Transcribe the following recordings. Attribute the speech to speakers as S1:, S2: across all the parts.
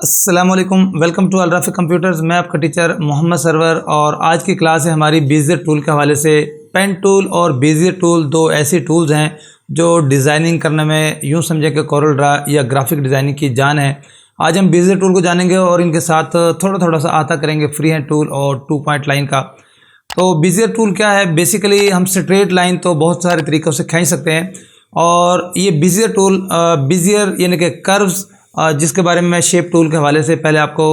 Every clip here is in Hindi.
S1: अस्सलाम वालेकुम, वेलकम टू अलराफी कंप्यूटर्स। मैं आपका टीचर मोहम्मद सरवर और आज की क्लास है हमारी बेजियर टूल के हवाले से। पेन टूल और बेजियर टूल दो ऐसी टूल्स हैं जो डिज़ाइनिंग करने में यूँ समझें कि कोरल ड्रा या ग्राफिक डिज़ाइनिंग की जान है। आज हम बेजियर टूल को जानेंगे और इनके साथ थोड़ा सा आता करेंगे फ्री हैंड टूल और 2 पॉइंट लाइन का। तो बेजियर टूल क्या है? बेसिकली हम स्ट्रेट लाइन तो बहुत सारे तरीक़ों से खींच सकते हैं और ये बेजियर टूल बेजियर यानी कि कर्व्स जिसके बारे में मैं शेप टूल के हवाले से पहले आपको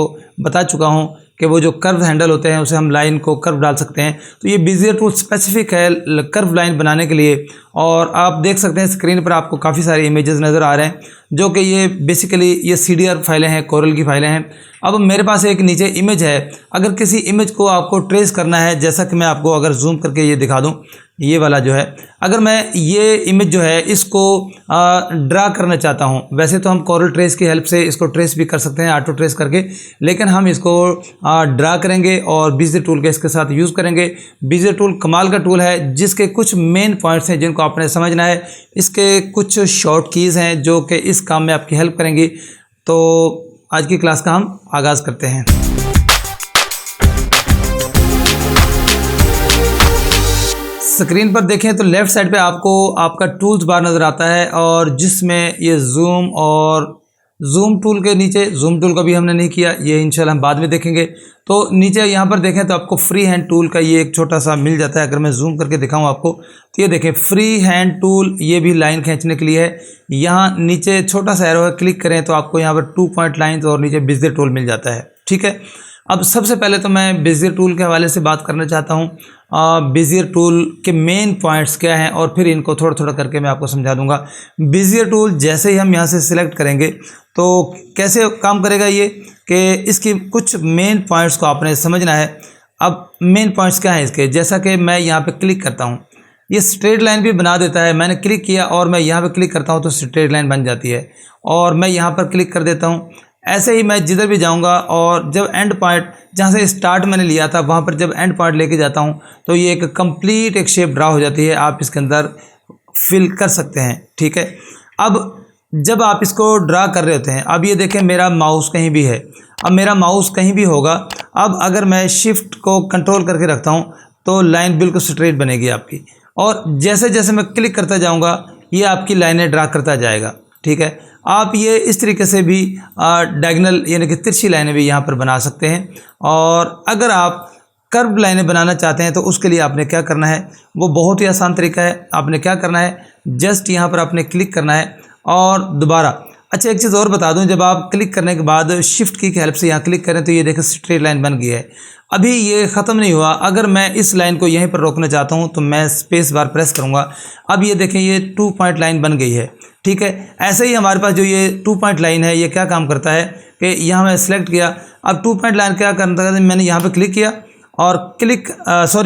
S1: बता चुका हूं कि वो जो कर्व हैंडल होते हैं उसे हम लाइन को कर्व डाल सकते हैं। तो ये बेजियर टूल स्पेसिफिक है कर्व लाइन बनाने के लिए। और आप देख सकते हैं स्क्रीन पर आपको काफ़ी सारे इमेजेस नज़र आ रहे हैं जो कि ये बेसिकली ये CDR फाइलें हैं, कोरल की फाइलें हैं। अब मेरे पास एक नीचे इमेज है। अगर किसी इमेज को आपको ट्रेस करना है, जैसा कि मैं आपको अगर जूम करके ये दिखा दूँ, ये वाला जो है, अगर मैं ये इमेज जो है इसको ड्रा करना चाहता हूँ, वैसे तो हम कोरल ट्रेस की हेल्प से इसको ट्रेस भी कर सकते हैं ऑटो ट्रेस करके, लेकिन हम इसको ड्रा करेंगे और बेजियर टूल के इसके साथ यूज़ करेंगे। बेजियर टूल कमाल का टूल है जिसके कुछ मेन पॉइंट्स हैं जिनको आपने समझना है। इसके कुछ शॉर्ट कीज़ हैं जो कि इस काम में आपकी हेल्प करेंगी। तो आज की क्लास का हम आगाज़ करते हैं। स्क्रीन पर देखें तो लेफ़्ट साइड पे आपको आपका टूल्स बार नज़र आता है और जिसमें ये जूम और जूम टूल के नीचे, जूम टूल का भी हमने नहीं किया, ये इंशाल्लाह हम बाद में देखेंगे। तो नीचे यहाँ पर देखें तो आपको फ्री हैंड टूल का ये एक छोटा सा मिल जाता है। अगर मैं जूम करके दिखाऊँ आपको तो ये देखें फ्री हैंड टूल, ये भी लाइन खींचने के लिए है। यहाँ नीचे छोटा सा एरो है, क्लिक करें तो आपको यहाँ पर 2 पॉइंट लाइन और नीचे बेजियर टूल मिल जाता है। ठीक है, अब सबसे पहले तो मैं बेजियर टूल के हवाले से बात करना चाहता हूँ। बेजियर टूल के मेन पॉइंट्स क्या हैं और फिर इनको थोड़ा थोड़ा करके मैं आपको समझा दूंगा। बेजियर टूल जैसे ही हम यहाँ से सिलेक्ट करेंगे तो कैसे काम करेगा ये कि इसकी कुछ मेन पॉइंट्स को आपने समझना है। अब मेन पॉइंट्स क्या हैं इसके, जैसा कि मैं यहाँ पे क्लिक करता हूँ, ये स्ट्रेट लाइन भी बना देता है। मैंने क्लिक किया और मैं यहाँ पे क्लिक करता हूँ तो स्ट्रेट लाइन बन जाती है। और मैं यहाँ पर क्लिक कर देता हूँ, ऐसे ही मैं जिधर भी जाऊंगा और जब एंड पॉइंट जहाँ से स्टार्ट मैंने लिया था वहाँ पर जब एंड पॉइंट लेके जाता हूँ तो ये एक कंप्लीट एक शेप ड्रा हो जाती है। आप इसके अंदर फिल कर सकते हैं। ठीक है, अब जब आप इसको ड्रा कर रहे होते हैं, अब ये देखें मेरा माउस कहीं भी है, अब मेरा माउस कहीं भी होगा। अब अगर मैं शिफ्ट को कंट्रोल करके रखता हूँ तो लाइन बिल्कुल स्ट्रेट बनेगी आपकी, और जैसे जैसे मैं क्लिक करता जाऊँगा ये आपकी लाइनें ड्रा करता जाएगा। ठीक है, आप ये इस तरीके से भी डायगोनल यानी कि तिरछी लाइनें भी यहाँ पर बना सकते हैं। और अगर आप कर्व लाइनें बनाना चाहते हैं तो उसके लिए आपने क्या करना है, वो बहुत ही आसान तरीका है। आपने क्या करना है, जस्ट यहाँ पर आपने क्लिक करना है और दोबारा। अच्छा, एक चीज़ और बता दूं, जब आप क्लिक करने के बाद शिफ्ट की हेल्प से यहाँ क्लिक करें तो ये देखें स्ट्रेट लाइन बन गई है। अभी ये ख़त्म नहीं हुआ, अगर मैं इस लाइन को यहीं पर रोकना चाहता हूँ तो मैं स्पेस बार प्रेस करूँगा। अब ये देखें ये 2 पॉइंट लाइन बन गई है। ठीक है, ऐसे ही हमारे पास जो ये 2 पॉइंट लाइन है ये क्या काम करता है कि यहाँ मैं सेलेक्ट किया, अब 2 पॉइंट लाइन क्या करता है, मैंने यहाँ पर क्लिक किया और क्लिक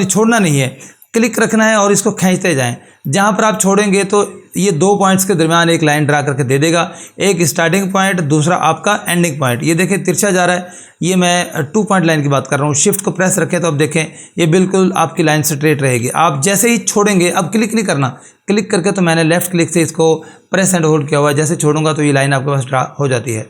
S1: छोड़ना नहीं है, क्लिक रखना है और इसको खींचते जाएं। जहाँ पर आप छोड़ेंगे तो ये 2 पॉइंट्स के दरमियान एक लाइन ड्रा करके दे देगा, एक स्टार्टिंग पॉइंट, दूसरा आपका एंडिंग पॉइंट। ये देखें तिरछा जा रहा है, ये मैं 2 पॉइंट लाइन की बात कर रहा हूँ। शिफ्ट को प्रेस रखें तो अब देखें ये बिल्कुल आपकी लाइन स्ट्रेट रहेगी। आप जैसे ही छोड़ेंगे, अब क्लिक नहीं करना, क्लिक करके तो मैंने लेफ़्ट क्लिक से इसको प्रेस एंड होल्ड किया हुआ है, जैसे छोड़ूंगा तो ये लाइन आपके पास ड्रा हो जाती है।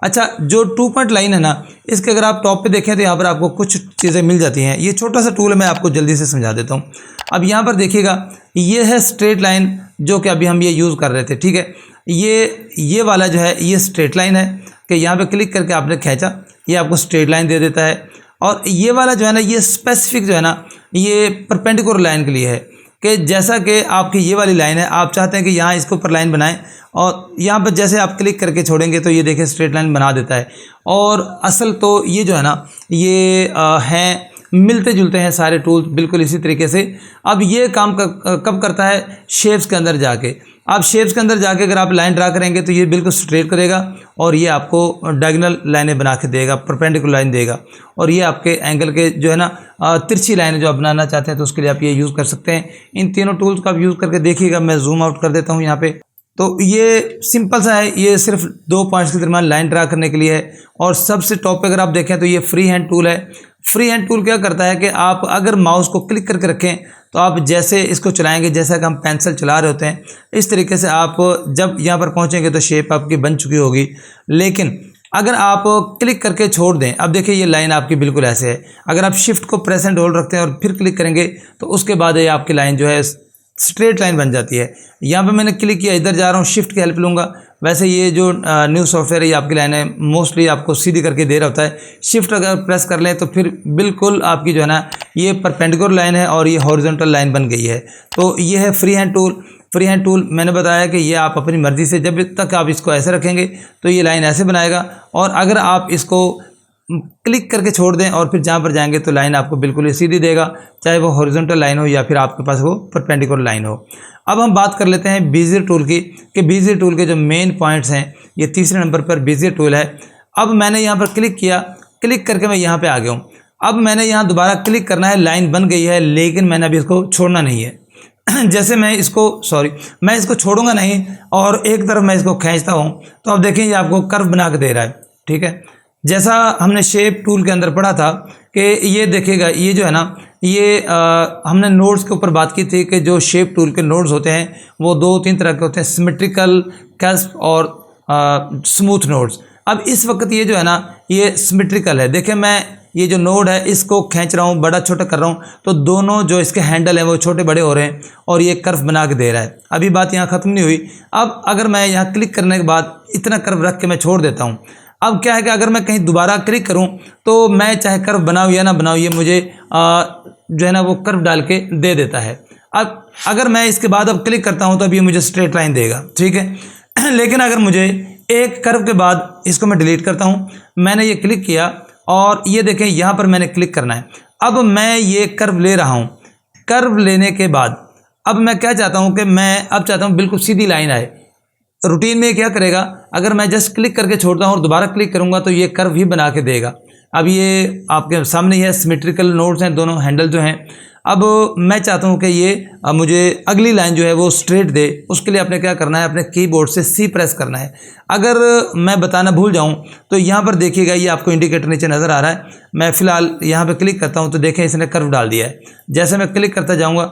S1: अच्छा, जो 2 पॉइंट लाइन है ना, इसके अगर आप टॉप पे देखें तो यहाँ पर आपको कुछ चीज़ें मिल जाती हैं। ये छोटा सा टूल है, मैं आपको जल्दी से समझा देता हूँ। अब यहाँ पर देखिएगा ये है स्ट्रेट लाइन जो कि अभी हम ये यूज़ कर रहे थे। ठीक है, ये वाला जो है ये स्ट्रेट लाइन है कि यहाँ पे क्लिक करके आपने खींचा, ये आपको स्ट्रेट लाइन दे देता है। और ये वाला जो है ना, ये स्पेसिफिक जो है ना, ये परपेंडिकुलर लाइन के लिए है कि जैसा कि आपकी ये वाली लाइन है, आप चाहते हैं कि यहाँ इसके ऊपर लाइन बनाएं और यहाँ पर जैसे आप क्लिक करके छोड़ेंगे तो ये देखें स्ट्रेट लाइन बना देता है। और असल तो ये जो है ना, ये हैं मिलते जुलते हैं सारे टूल्स बिल्कुल इसी तरीके से। अब ये काम कब करता है, शेप्स के अंदर जाके। आप शेप्स के अंदर जाके अगर आप लाइन ड्रा करेंगे तो ये बिल्कुल स्ट्रेट करेगा और ये आपको डायगोनल लाइनें बना के देगा, परपेंडिकुलर लाइन देगा। और ये आपके एंगल के जो है ना तिरछी लाइनें जो आप बनाना चाहते हैं तो उसके लिए आप ये यूज़ कर सकते हैं। इन तीनों टूल्स का आप यूज़ करके देखिएगा। मैं जूम आउट कर देता हूँ यहाँ पे, तो ये सिंपल सा है, ये सिर्फ 2 पॉइंट्स के दरमियान लाइन ड्रा करने के लिए है। और सबसे टॉप पे अगर आप देखें तो ये फ्री हैंड टूल है। फ्री हैंड टूल क्या करता है कि आप अगर माउस को क्लिक करके रखें तो आप जैसे इसको चलाएंगे, जैसा कि हम पेंसिल चला रहे होते हैं, इस तरीके से आप जब यहाँ पर पहुँचेंगे तो शेप आपकी बन चुकी होगी। लेकिन अगर आप क्लिक करके छोड़ दें, अब देखिए ये लाइन आपकी बिल्कुल ऐसे है। अगर आप शिफ्ट को प्रेस एंड होल्ड रखते हैं और फिर क्लिक करेंगे तो उसके बाद ये आपकी लाइन जो है स्ट्रेट लाइन बन जाती है। यहाँ पे मैंने क्लिक किया, इधर जा रहा हूँ, शिफ्ट की हेल्प लूँगा। वैसे ये जो न्यू सॉफ्टवेयर है ये आपकी लाइन है मोस्टली आपको सीधी करके दे रहा होता है। शिफ्ट अगर प्रेस कर लें तो फिर बिल्कुल आपकी जो है ना ये परपेंडिकुलर लाइन है और ये हॉरिजॉन्टल लाइन बन गई है। तो ये है free hand tool. Free hand tool मैंने बताया कि ये आप अपनी मर्ज़ी से जब तक आप इसको ऐसे रखेंगे तो ये लाइन ऐसे बनाएगा, और अगर आप इसको क्लिक करके छोड़ दें और फिर जहाँ पर जाएंगे तो लाइन आपको बिल्कुल ही सीधी देगा, चाहे वो हॉरिजॉन्टल लाइन हो या फिर आपके पास वो परपेंडिकुलर लाइन हो। अब हम बात कर लेते हैं बेजियर टूल की, कि बेजियर टूल के जो मेन पॉइंट्स हैं, ये तीसरे नंबर पर बेजियर टूल है। अब मैंने यहाँ पर क्लिक किया, क्लिक करके मैं यहाँ पर आ गया हूँ। अब मैंने यहाँ दोबारा क्लिक करना है, लाइन बन गई है, लेकिन मैंने अभी इसको छोड़ना नहीं है। जैसे मैं इसको छोड़ूंगा नहीं और एक तरफ मैं इसको खींचता हूँ तो अब देखिए ये आपको कर्व बना के दे रहा है। ठीक है, जैसा हमने शेप टूल के अंदर पढ़ा था कि ये देखिएगा, ये जो है ना ये हमने नोड्स के ऊपर बात की थी कि जो शेप टूल के नोड्स होते हैं वो 2-3 तरह के होते हैं, सिमेट्रिकल, कैस्प और स्मूथ नोड्स। अब इस वक्त ये जो है ना ये सिमेट्रिकल है। देखिए मैं ये जो नोड है इसको खींच रहा हूँ, बड़ा छोटा कर रहा हूँ, तो दोनों जो इसके हैंडल हैं वो छोटे बड़े हो रहे हैं और ये कर्व बना के दे रहा है। अभी बात यहाँ ख़त्म नहीं हुई। अब अगर मैं यहाँ क्लिक करने के बाद इतना कर्व रख के मैं छोड़ देता हूँ, अब क्या है कि अगर मैं कहीं दोबारा क्लिक करूँ तो मैं चाहे कर्व बनाऊँ या ना बनाऊँ, ये मुझे जो है ना वो कर्व डाल के दे देता है। अब अगर मैं इसके बाद अब क्लिक करता हूँ तो अब ये मुझे स्ट्रेट लाइन देगा। ठीक है, लेकिन अगर मुझे एक कर्व के बाद इसको मैं डिलीट करता हूँ, मैंने ये क्लिक किया और ये देखें यहाँ पर मैंने क्लिक करना है। अब मैं ये कर्व ले रहा हूँ, कर्व लेने के बाद अब मैं क्या चाहता हूँ कि मैं अब चाहता हूँ बिल्कुल सीधी लाइन आए। रूटीन में क्या करेगा, अगर मैं जस्ट क्लिक करके छोड़ता हूँ और दोबारा क्लिक करूँगा तो ये कर्व ही बना के देगा। अब ये आपके सामने है, सिमेट्रिकल नोड्स हैं दोनों हैंडल जो हैं। अब मैं चाहता हूँ कि ये मुझे अगली लाइन जो है वो स्ट्रेट दे, उसके लिए आपने क्या करना है, अपने कीबोर्ड से सी प्रेस करना है। अगर मैं बताना भूल जाऊँ तो यहाँ पर देखिएगा ये आपको इंडिकेटर नीचे नज़र आ रहा है। मैं फ़िलहाल यहाँ पे क्लिक करता हूँ तो देखें इसने कर्व डाल दिया है। जैसे मैं क्लिक करता जाऊँगा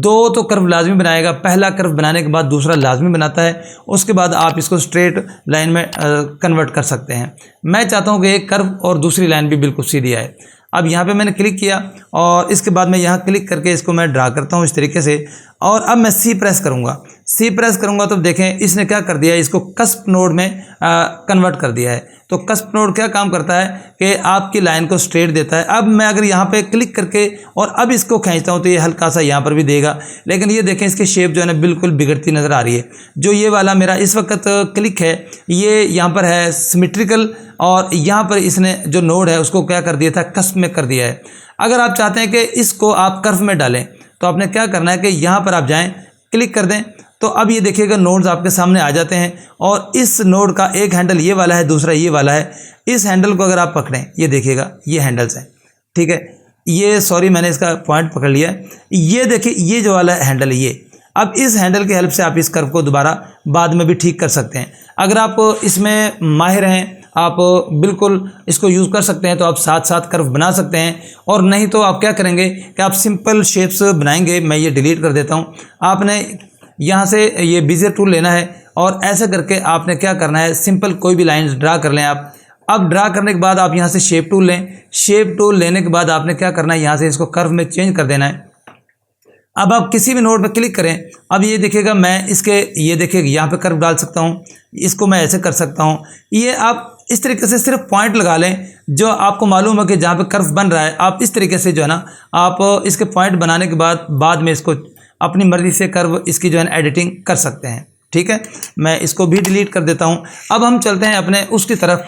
S1: 2 तो कर्व लाजमी बनाएगा, पहला कर्व बनाने के बाद दूसरा लाजमी बनाता है, उसके बाद आप इसको स्ट्रेट लाइन में कन्वर्ट कर सकते हैं। मैं चाहता हूँ कि एक कर्व और दूसरी लाइन भी बिल्कुल सीधी आए। अब यहाँ पे मैंने क्लिक किया और इसके बाद मैं यहाँ क्लिक करके इसको मैं ड्रा करता हूँ इस तरीके से, और अब मैं सी प्रेस करूँगा। सी प्रेस करूँगा तो देखें इसने क्या कर दिया है, इसको कस्प नोड में कन्वर्ट कर दिया है। तो कस्प नोड क्या काम करता है कि आपकी लाइन को स्ट्रेट देता है। अब मैं अगर यहाँ पे क्लिक करके और अब इसको खींचता हूँ तो ये हल्का सा यहाँ पर भी देगा, लेकिन ये देखें इसकी शेप जो है ना बिल्कुल बिगड़ती नज़र आ रही है। जो ये वाला मेरा इस वक्त क्लिक है ये यहाँ पर है सिमेट्रिकल, और यहाँ पर इसने जो नोड है उसको क्या कर दिया था, कस्प में कर दिया है। अगर आप चाहते हैं कि इसको आप कर्व में डालें तो आपने क्या करना है कि यहाँ पर आप जाएं, क्लिक कर दें, तो अब ये देखिएगा नोड्स आपके सामने आ जाते हैं। और इस नोड का एक हैंडल ये वाला है, दूसरा ये वाला है। इस हैंडल को अगर आप पकड़ें, ये देखिएगा ये हैंडल्स हैं। ठीक है, ये मैंने इसका पॉइंट पकड़ लिया है। ये देखिए ये जो वाला हैंडल है ये, अब इस हैंडल की हेल्प से आप इस कर्व को दोबारा बाद में भी ठीक कर सकते हैं। अगर आप इसमें माहिर हैं, आप बिल्कुल इसको यूज़ कर सकते हैं, तो आप साथ साथ कर्व बना सकते हैं। और नहीं तो आप क्या करेंगे कि आप सिंपल शेप्स बनाएंगे। मैं ये डिलीट कर देता हूँ। आपने यहाँ से ये बेजियर टूल लेना है और ऐसे करके आपने क्या करना है, सिंपल कोई भी लाइन ड्रा कर लें आप। अब ड्रा करने के बाद आप यहाँ से शेप टूल लें। शेप टूल लेने के बाद आपने क्या करना है, यहाँ से इसको कर्व में चेंज कर देना है। अब आप किसी भी नोड पर क्लिक करें, अब ये देखिएगा मैं ये देखिएगा यहाँ पे कर्व डाल सकता हूँ, इसको मैं ऐसे कर सकता हूँ। ये आप इस तरीके से सिर्फ पॉइंट लगा लें जो आपको मालूम है कि जहाँ पे कर्व बन रहा है, आप इस तरीके से जो है ना आप इसके पॉइंट बनाने के बाद में इसको अपनी मर्ज़ी से कर्व इसकी जो है एडिटिंग कर सकते हैं। ठीक है, मैं इसको भी डिलीट कर देता हूँ। अब हम चलते हैं अपने उसकी तरफ,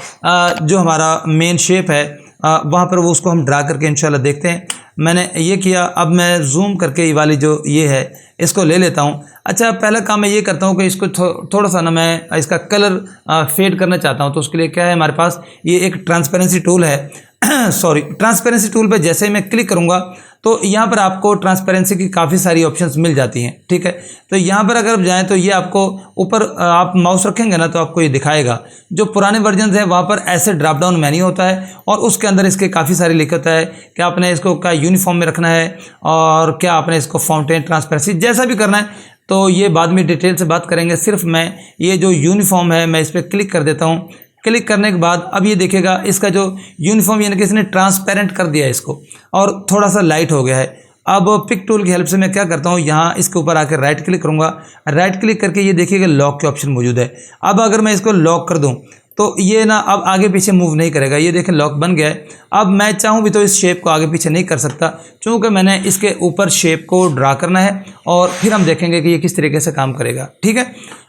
S1: जो हमारा मेन शेप है वहाँ पर वो उसको हम ड्रा करके इंशाल्लाह देखते हैं। मैंने ये किया, अब मैं जूम करके ये वाली जो ये है इसको ले लेता हूँ। अच्छा, पहला काम मैं ये करता हूँ कि इसको थोड़ा सा ना मैं इसका कलर फेड करना चाहता हूँ। तो उसके लिए क्या है, हमारे पास ये एक ट्रांसपेरेंसी टूल है ट्रांसपेरेंसी टूल पे जैसे ही मैं क्लिक करूँगा तो यहाँ पर आपको ट्रांसपेरेंसी की काफ़ी सारी ऑप्शंस मिल जाती हैं। ठीक है, तो यहाँ पर अगर जाएँ तो ये आपको ऊपर आप माउस रखेंगे ना तो आपको ये दिखाएगा। जो पुराने वर्जन है वहाँ पर ऐसे ड्रॉप डाउन मेन्यू होता है और उसके अंदर इसके काफ़ी सारी लिखा होता है कि आपने इसको क्या यूनिफॉर्म में रखना है और क्या आपने इसको फाउंटेन ट्रांसपेरेंसी जैसा भी करना है। तो ये बाद में डिटेल से बात करेंगे। सिर्फ मैं ये जो यूनिफॉर्म है मैं इस पर क्लिक कर देता हूँ। क्लिक करने के बाद अब ये देखिएगा इसका जो यूनिफॉर्म यानी कि इसने ट्रांसपेरेंट कर दिया है इसको और थोड़ा सा लाइट हो गया है। अब पिक टूल की हेल्प से मैं क्या करता हूँ, यहाँ इसके ऊपर आकर राइट क्लिक करूँगा। राइट क्लिक करके ये देखिएगा लॉक के ऑप्शन मौजूद है। अब अगर मैं इसको लॉक कर दूँ तो ये ना अब आगे पीछे मूव नहीं करेगा। ये देखें लॉक बन गया है। अब मैं चाहूँ भी तो इस शेप को आगे पीछे नहीं कर सकता, क्योंकि मैंने इसके ऊपर शेप को ड्रा करना है और फिर हम देखेंगे कि ये किस तरीके से काम करेगा। ठीक है,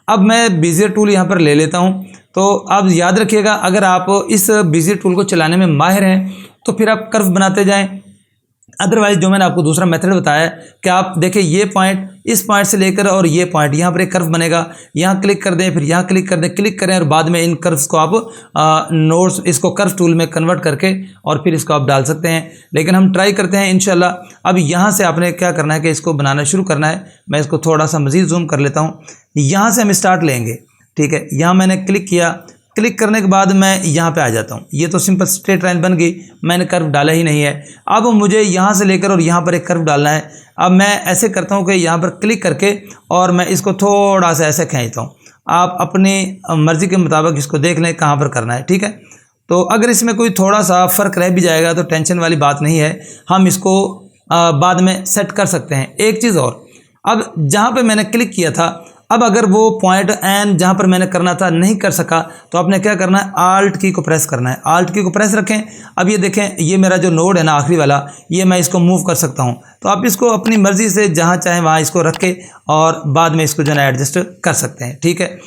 S1: अब मैं बीजियर टूल यहाँ पर ले लेता हूँ। तो अब याद रखिएगा, अगर आप इस बीजियर टूल को चलाने में माहिर हैं तो फिर आप कर्व बनाते जाएं। अदरवाइज जो मैंने आपको दूसरा मेथड बताया कि आप देखिए ये पॉइंट, इस पॉइंट से लेकर और ये पॉइंट, यहाँ पर एक कर्व बनेगा। यहाँ क्लिक कर दें, फिर यहाँ क्लिक कर दें, क्लिक करें और बाद में इन कर्व्स को आप नोड्स इसको कर्व टूल में कन्वर्ट करके और फिर इसको आप डाल सकते हैं। लेकिन हम ट्राई करते हैं इंशाल्लाह। अब यहाँ से आपने क्या करना है कि इसको बनाना शुरू करना है। मैं इसको थोड़ा सा मज़ीद जूम कर लेता हूँ। यहाँ से हम स्टार्ट लेंगे। ठीक है, यहाँ मैंने क्लिक किया। क्लिक करने के बाद मैं यहाँ पे आ जाता हूँ। ये तो सिंपल स्ट्रेट लाइन बन गई, मैंने कर्व डाला ही नहीं है। अब मुझे यहाँ से लेकर और यहाँ पर एक कर्व डालना है। अब मैं ऐसे करता हूँ कि यहाँ पर क्लिक करके और मैं इसको थोड़ा सा ऐसे खींचता हूँ। आप अपनी मर्ज़ी के मुताबिक इसको देख लें कहाँ पर करना है। ठीक है, तो अगर इसमें कोई थोड़ा सा फ़र्क रह भी जाएगा तो टेंशन वाली बात नहीं है, हम इसको बाद में सेट कर सकते हैं। एक चीज़ और, अब जहाँ पर मैंने क्लिक किया था, अब अगर वो पॉइंट एन जहाँ पर मैंने करना था नहीं कर सका तो आपने क्या करना है, आल्ट की को प्रेस करना है। आल्ट की को प्रेस रखें। अब ये देखें, ये मेरा जो नोड है ना आखिरी वाला, ये मैं इसको मूव कर सकता हूँ। तो आप इसको अपनी मर्ज़ी से जहाँ चाहें वहाँ इसको रख के और बाद में इसको जो है एडजस्ट कर सकते हैं। ठीक है,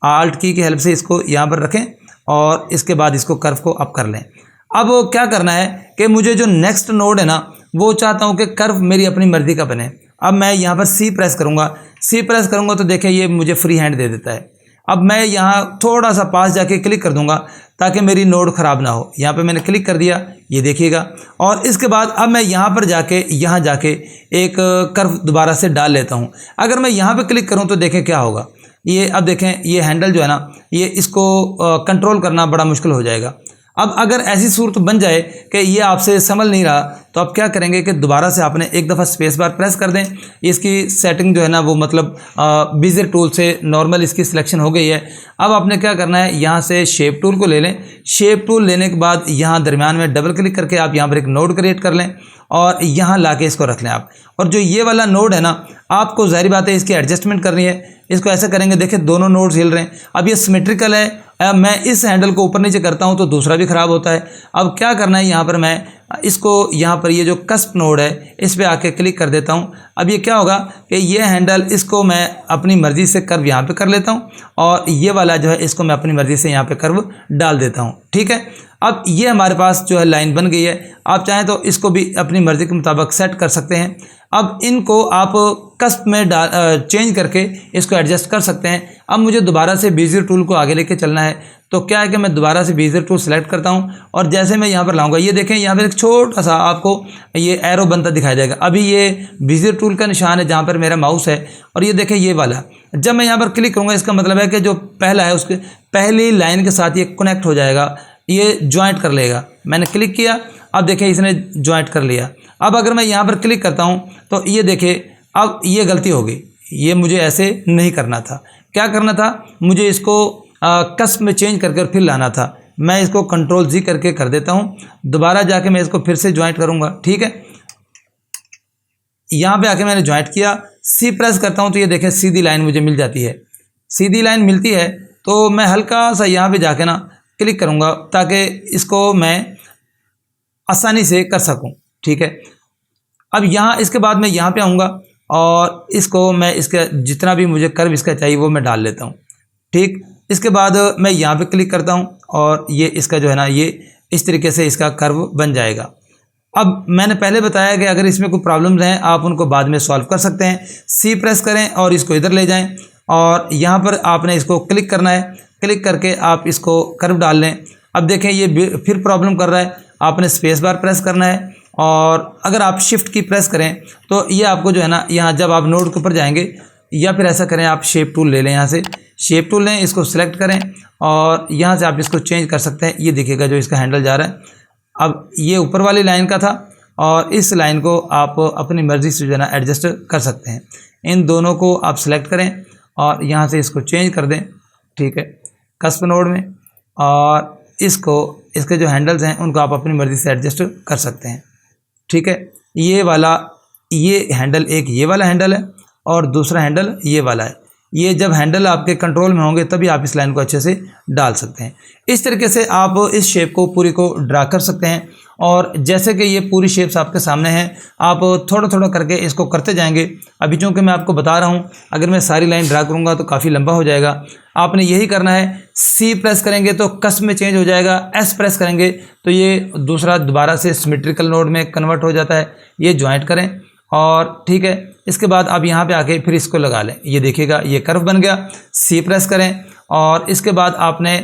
S1: आल्ट की हेल्प से इसको यहाँ पर रखें और इसके बाद इसको कर्व को अप कर लें। अब क्या करना है कि मुझे जो नेक्स्ट नोड है ना, वो चाहता हूँ कि कर्व मेरी अपनी मर्ज़ी का बने। अब मैं यहाँ पर सी प्रेस करूँगा। सी प्रेस करूँगा तो देखें ये मुझे फ्री हैंड दे देता है। अब मैं यहाँ थोड़ा सा पास जाके क्लिक कर दूँगा ताकि मेरी नोड ख़राब ना हो। यहाँ पे मैंने क्लिक कर दिया, ये देखिएगा। और इसके बाद अब मैं यहाँ पर जाके यहाँ जाके एक कर्व दोबारा से डाल लेता हूँ। अगर मैं यहाँ पे क्लिक करूँ तो देखें क्या होगा। ये अब देखें, ये हैंडल जो है ना, ये इसको कंट्रोल करना बड़ा मुश्किल हो जाएगा। अब अगर ऐसी सूरत बन जाए कि ये आपसे संभल नहीं रहा तो आप क्या करेंगे कि दोबारा से आपने एक दफ़ा स्पेस बार प्रेस कर दें। इसकी सेटिंग जो है ना वो मतलब बीजियर टूल से नॉर्मल इसकी सिलेक्शन हो गई है। अब आपने क्या करना है, यहाँ से शेप टूल को ले लें। शेप टूल लेने के बाद यहाँ दरमियान में डबल क्लिक करके आप यहाँ पर एक नोड क्रिएट कर लें और यहाँ ला के इसको रख लें आप। और जो ये वाला नोड है ना, आपको ज़ाहिर बात है इसकी एडजस्टमेंट करनी है। इसको ऐसा करेंगे, देखिए दोनों नोड्स हिल रहे हैं। अब ये सिमेट्रिकल है। मैं इस हैंडल को ऊपर नीचे करता हूं तो दूसरा भी ख़राब होता है। अब क्या करना है, यहाँ पर मैं इसको यहाँ पर ये जो कस्प नोड है इस पर आके क्लिक कर देता हूँ। अब ये क्या होगा कि ये हैंडल इसको मैं अपनी मर्ज़ी से कर्व यहाँ पे कर लेता हूँ और ये वाला जो है इसको मैं अपनी मर्ज़ी से यहाँ पे कर्व डाल देता हूँ। ठीक है, अब ये हमारे पास जो है लाइन बन गई है। आप चाहें तो इसको भी अपनी मर्ज़ी के मुताबिक सेट कर सकते हैं। अब इनको आप कस्प में चेंज करके इसको एडजस्ट कर सकते हैं। अब मुझे दोबारा से बीजियर टूल को आगे लेके चलना है, तो क्या है कि मैं दोबारा से बीजियर टूल सेलेक्ट करता हूं और जैसे मैं यहाँ पर लाऊंगा, ये देखें यहाँ पर एक छोटा सा आपको ये एरो बनता दिखाई देगा। अभी ये बीजियर टूल का निशान है जहाँ पर मेरा माउस है और ये देखें ये वाला। जब मैं यहाँ पर क्लिक करूँगा इसका मतलब है कि जो पहला है उसके पहली लाइन के साथ ये कनेक्ट हो जाएगा, ये ज्वाइंट कर लेगा। मैंने क्लिक किया, अब देखें इसने ज्वाइंट कर लिया। अब अगर मैं यहाँ पर क्लिक करता हूँ तो ये देखिए अब ये गलती हो गई। ये मुझे ऐसे नहीं करना था। क्या करना था, मुझे इसको कस्प में चेंज करके और फिर लाना था। मैं इसको कंट्रोल जी करके कर देता हूँ। दोबारा जाके मैं इसको फिर से ज्वाइंट करूँगा। ठीक है, यहाँ पे आके मैंने ज्वाइंट किया, सी प्रेस करता हूँ तो ये देखें सीधी लाइन मुझे मिल जाती है। सीधी लाइन मिलती है तो मैं हल्का सा यहाँ पे जाके ना क्लिक करूँगा ताकि इसको मैं आसानी से कर सकूँ। ठीक है, अब यहाँ इसके बाद मैं यहाँ पे आऊँगा और इसको मैं इसका जितना भी मुझे कर्व इसका चाहिए वो मैं डाल लेता हूँ। ठीक, इसके बाद मैं यहाँ पे क्लिक करता हूँ और ये इसका जो है ना ये इस तरीके से इसका कर्व बन जाएगा। अब मैंने पहले बताया कि अगर इसमें कोई प्रॉब्लम्स हैं आप उनको बाद में सॉल्व कर सकते हैं। सी प्रेस करें और इसको इधर ले जाएं और यहाँ पर आपने इसको क्लिक करना है। क्लिक करके आप इसको कर्व डाल लें। अब देखें ये फिर प्रॉब्लम कर रहा है, आपने स्पेस बार प्रेस करना है और अगर आप शिफ्ट की प्रेस करें तो ये आपको जो है ना यहाँ जब आप नोड के ऊपर जाएंगे या फिर ऐसा करें आप शेप टूल ले लें, यहाँ से शेप टूल लें, इसको सिलेक्ट करें और यहाँ से आप इसको चेंज कर सकते हैं। ये देखिएगा जो इसका हैंडल जा रहा है, अब ये ऊपर वाली लाइन का था और इस लाइन को आप अपनी मर्ज़ी से जो है ना एडजस्ट कर सकते हैं। इन दोनों को आप सिलेक्ट करें और यहाँ से इसको चेंज कर दें। ठीक है, कस्प नोड में, और इसके जो हैंडल्स हैं उनको आप अपनी मर्ज़ी से एडजस्ट कर सकते हैं। ठीक है, ये हैंडल एक ये वाला हैंडल है और दूसरा हैंडल ये वाला है। ये जब हैंडल आपके कंट्रोल में होंगे तभी आप इस लाइन को अच्छे से डाल सकते हैं। इस तरीके से आप इस शेप को पूरी को ड्रा कर सकते हैं। और जैसे कि ये पूरी शेप्स आपके सामने हैं, आप थोड़ा थोड़ा करके इसको करते जाएंगे। अभी चूँकि मैं आपको बता रहा हूँ, अगर मैं सारी लाइन ड्रा करूँगा तो काफ़ी लंबा हो जाएगा। आपने यही करना है, C प्रेस करेंगे तो कस्प में चेंज हो जाएगा, S प्रेस करेंगे तो ये दूसरा दोबारा से सिमेट्रिकल नोड में कन्वर्ट हो जाता है। ये ज्वाइंट करें और ठीक है, इसके बाद आप यहाँ पे आके फिर इसको लगा लें। ये देखिएगा ये कर्व बन गया। C प्रेस करें और इसके बाद आपने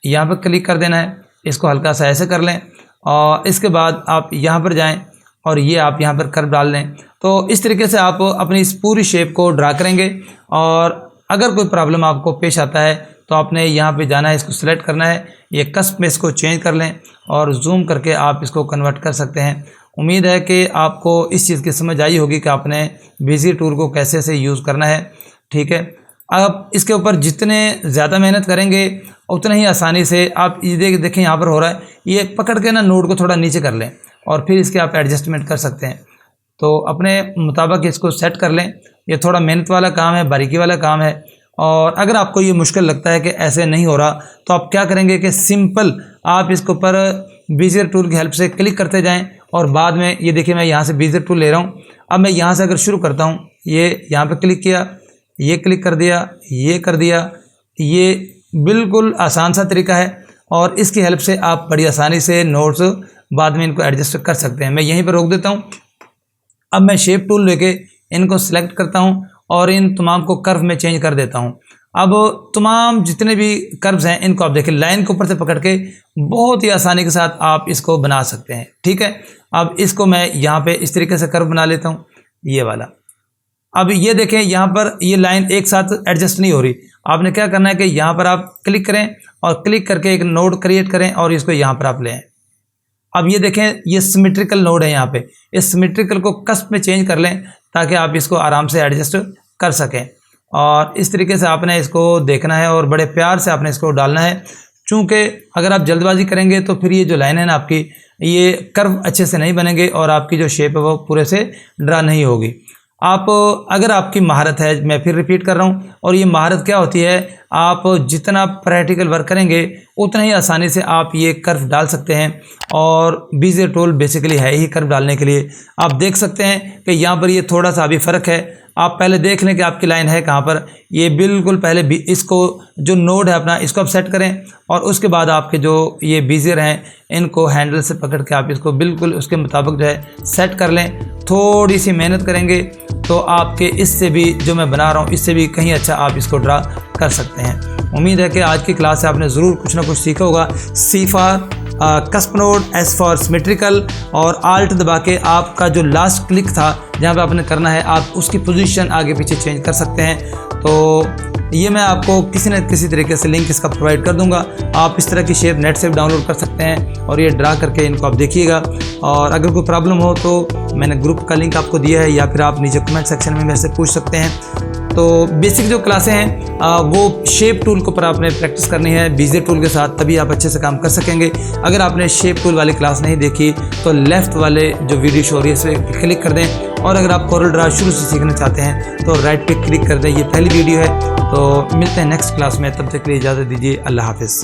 S1: यहाँ पर क्लिक कर देना है, इसको हल्का सा ऐसे कर लें और इसके बाद आप यहाँ पर जाएं और ये आप यहाँ पर कर्व डाल लें। तो इस तरीके से आप अपनी इस पूरी शेप को ड्रा करेंगे। और अगर कोई प्रॉब्लम आपको पेश आता है तो आपने यहाँ पे जाना है, इसको सिलेक्ट करना है, ये कस्प में इसको चेंज कर लें और जूम करके आप इसको कन्वर्ट कर सकते हैं। उम्मीद है कि आपको इस चीज़ की समझ आई होगी कि आपने बेजियर टूल को कैसे से यूज़ करना है। ठीक है, अब इसके ऊपर जितने ज़्यादा मेहनत करेंगे उतना ही आसानी से आप ये देखें यहाँ पर हो रहा है, ये पकड़ के ना नोड को थोड़ा नीचे कर लें और फिर इसके आप एडजस्टमेंट कर सकते हैं। तो अपने मुताबिक इसको सेट कर लें। ये थोड़ा मेहनत वाला काम है, बारीकी वाला काम है। और अगर आपको ये मुश्किल लगता है कि ऐसे नहीं हो रहा तो आप क्या करेंगे कि सिंपल आप इसके ऊपर बेजियर टूल की हेल्प से क्लिक करते जाएं और बाद में ये देखिए मैं यहाँ से बेजियर टूल ले रहा हूँ। अब मैं यहाँ से अगर शुरू करता हूँ, ये यहाँ पे क्लिक किया, ये क्लिक कर दिया, ये कर दिया, ये बिल्कुल आसान सा तरीका है और इसकी हेल्प से आप बड़ी आसानी से नोट्स बाद में इनको एडजस्ट कर सकते हैं। मैं यहीं पर रोक देता हूँ। अब मैं शेप टूल लेके इनको सिलेक्ट करता हूँ और इन तमाम को कर्व में चेंज कर देता हूँ। अब तमाम जितने भी कर्व्स हैं इनको आप देखिए लाइन के ऊपर से पकड़ के बहुत ही आसानी के साथ आप इसको बना सकते हैं। ठीक है, अब इसको मैं यहाँ पे इस तरीके से कर्व बना लेता हूँ, ये वाला। अब ये देखें यहाँ पर ये लाइन एक साथ एडजस्ट नहीं हो रही। आपने क्या करना है कि यहाँ पर आप क्लिक करें और क्लिक करके एक नोड क्रिएट करें और इसको यहाँ पर आप लें। अब ये देखें ये सिमेट्रिकल नोड है, यहाँ पे इस सिमेट्रिकल को कस्प में चेंज कर लें ताकि आप इसको आराम से एडजस्ट कर सकें। और इस तरीके से आपने इसको देखना है और बड़े प्यार से आपने इसको डालना है, चूँकि अगर आप जल्दबाजी करेंगे तो फिर ये जो लाइन है ना आपकी, ये कर्व अच्छे से नहीं बनेंगे और आपकी जो शेप है वो पूरे से ड्रा नहीं होगी। आप अगर आपकी महारत है, मैं फिर रिपीट कर रहा हूँ, और ये महारत क्या होती है, आप जितना प्रैक्टिकल वर्क करेंगे उतना ही आसानी से आप ये कर्व डाल सकते हैं। और बेजियर टूल बेसिकली है ही कर्व डालने के लिए। आप देख सकते हैं कि यहाँ पर ये थोड़ा सा अभी फ़र्क है। आप पहले देख लें कि आपकी लाइन है कहाँ पर। ये बिल्कुल पहले भी इसको जो नोड है अपना इसको आप सेट करें और उसके बाद आपके जो ये बेजियर हैं इनको हैंडल से पकड़ के आप इसको बिल्कुल उसके मुताबिक जो है सेट कर लें। थोड़ी सी मेहनत करेंगे तो आपके इससे भी जो मैं बना रहा हूँ इससे भी कहीं अच्छा आप इसको ड्रा कर सकते हैं। उम्मीद है कि आज की क्लास से आपने ज़रूर कुछ ना कुछ सीखा होगा। C for cusp node, S for symmetrical और आल्ट दबा के आपका जो लास्ट क्लिक था जहाँ पे आपने करना है आप उसकी पोजीशन आगे पीछे चेंज कर सकते हैं। तो ये मैं आपको किसी न किसी तरीके से लिंक इसका प्रोवाइड कर दूंगा। आप इस तरह की शेप नेट से डाउनलोड कर सकते हैं और ये ड्रा करके इनको आप देखिएगा। और अगर कोई प्रॉब्लम हो तो मैंने ग्रुप का लिंक आपको दिया है या फिर आप नीचे कमेंट सेक्शन में मेरे से पूछ सकते हैं। तो बेसिक जो क्लासें हैं वो शेप टूल के ऊपर आपने प्रैक्टिस करनी है बेजियर टूल के साथ, तभी आप अच्छे से काम कर सकेंगे। अगर आपने शेप टूल वाली क्लास नहीं देखी तो लेफ़्ट वाले जो वीडियो शो रही है इस पर क्लिक कर दें। और अगर आप कोरल ड्रा शुरू से सीखना चाहते हैं तो राइट पे क्लिक कर दें, ये पहली वीडियो है। तो मिलते हैं नेक्स्ट क्लास में, तब तक के लिए इजाज़त दीजिए। अल्लाह हाफिज़।